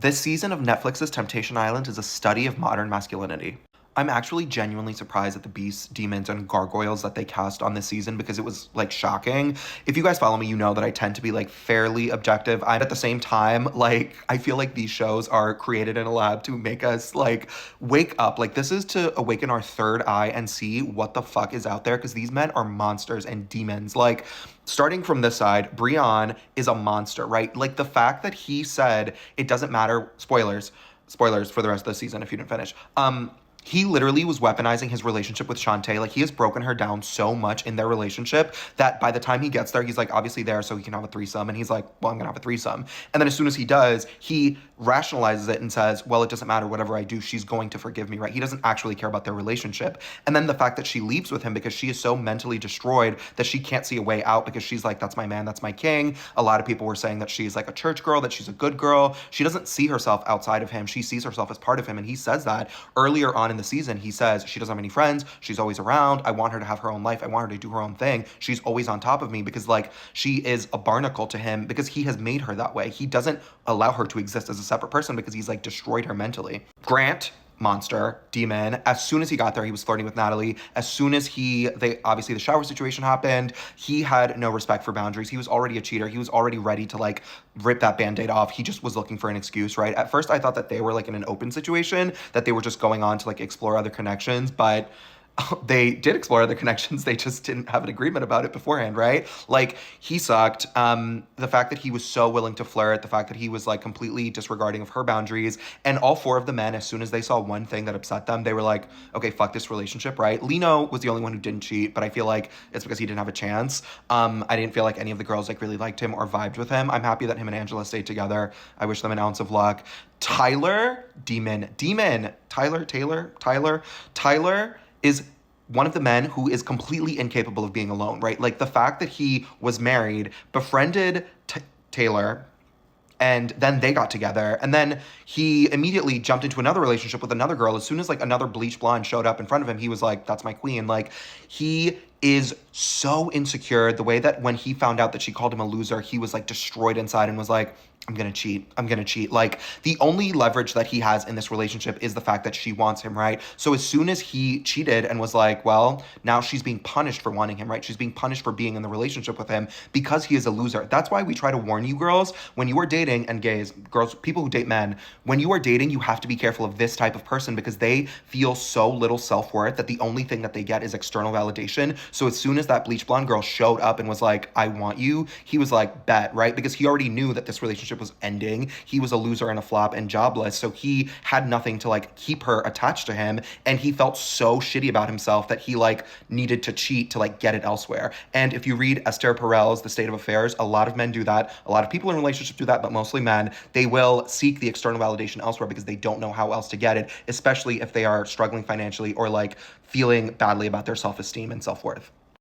This season of Netflix's Temptation Island is a study of modern masculinity. I'm actually genuinely surprised at the beasts, demons, and gargoyles that they cast on this season because it was like shocking. If you guys follow me, you know that I tend to be like fairly objective. I'm at the same time, like, I feel like these shows are created in a lab to make us like wake up. Like, this is to awaken our third eye and see what the fuck is out there because these men are monsters and demons. Like, starting from this side, Brian is a monster, right? Like, the fact that he said it doesn't matter, spoilers for the rest of the season if you didn't finish. He literally was weaponizing his relationship with Shantae. Like, he has broken her down so much in their relationship that by the time he gets there, he's like obviously there so he can have a threesome. And he's like, well, I'm gonna have a threesome. And then as soon as he does, he rationalizes it and says, well, it doesn't matter, whatever I do, she's going to forgive me, right? He doesn't actually care about their relationship. And then the fact that she leaves with him because she is so mentally destroyed that she can't see a way out because she's like, that's my man, that's my king. A lot of people were saying that she's like a church girl, that she's a good girl. She doesn't see herself outside of him. She sees herself as part of him. And he says that earlier on in the season. He says, she doesn't have any friends. She's always around. I want her to have her own life. I want her to do her own thing. She's always on top of me because like she is a barnacle to him because he has made her that way. He doesn't allow her to exist as a separate person because he's like destroyed her mentally. Grant, monster, demon. As soon as he got there, he was flirting with Natalie. As soon as they obviously the shower situation happened, he had no respect for boundaries. He was already a cheater. He was already ready to like rip that band-aid off. He just was looking for an excuse, right? At first, I thought that they were like in an open situation, that they were just going on to like explore other connections, but they did explore other connections. They just didn't have an agreement about it beforehand, right? Like, he sucked. The fact that he was so willing to flirt, the fact that he was like completely disregarding of her boundaries, and all four of the men, as soon as they saw one thing that upset them, they were like, okay, fuck this relationship, right? Lino was the only one who didn't cheat, but I feel like it's because he didn't have a chance. I didn't feel like any of the girls like really liked him or vibed with him. I'm happy that him and Angela stayed together. I wish them an ounce of luck. Tyler, demon. Tyler is one of the men who is completely incapable of being alone, right? Like, the fact that he was married, befriended Taylor, and then they got together, and then he immediately jumped into another relationship with another girl. As soon as like another bleach blonde showed up in front of him, he was like, that's my queen. Like, he is so insecure. The way that when he found out that she called him a loser, he was like destroyed inside and was like, I'm gonna cheat. I'm gonna cheat. Like, the only leverage that he has in this relationship is the fact that she wants him, right? So as soon as he cheated and was like, well, now she's being punished for wanting him, right? She's being punished for being in the relationship with him because he is a loser. That's why we try to warn you girls when you are dating, and gays, girls, people who date men, when you are dating, you have to be careful of this type of person because they feel so little self-worth that the only thing that they get is external validation. So as soon as that bleach blonde girl showed up and was like, I want you, he was like, bet, right? Because he already knew that this relationship was ending. He was a loser and a flop and jobless. So he had nothing to like keep her attached to him. And he felt so shitty about himself that he like needed to cheat to like get it elsewhere. And if you read Esther Perel's The State of Affairs, a lot of men do that. A lot of people in relationships do that, but mostly men. They will seek the external validation elsewhere because they don't know how else to get it, especially if they are struggling financially or like feeling badly about their self-esteem and self-worth.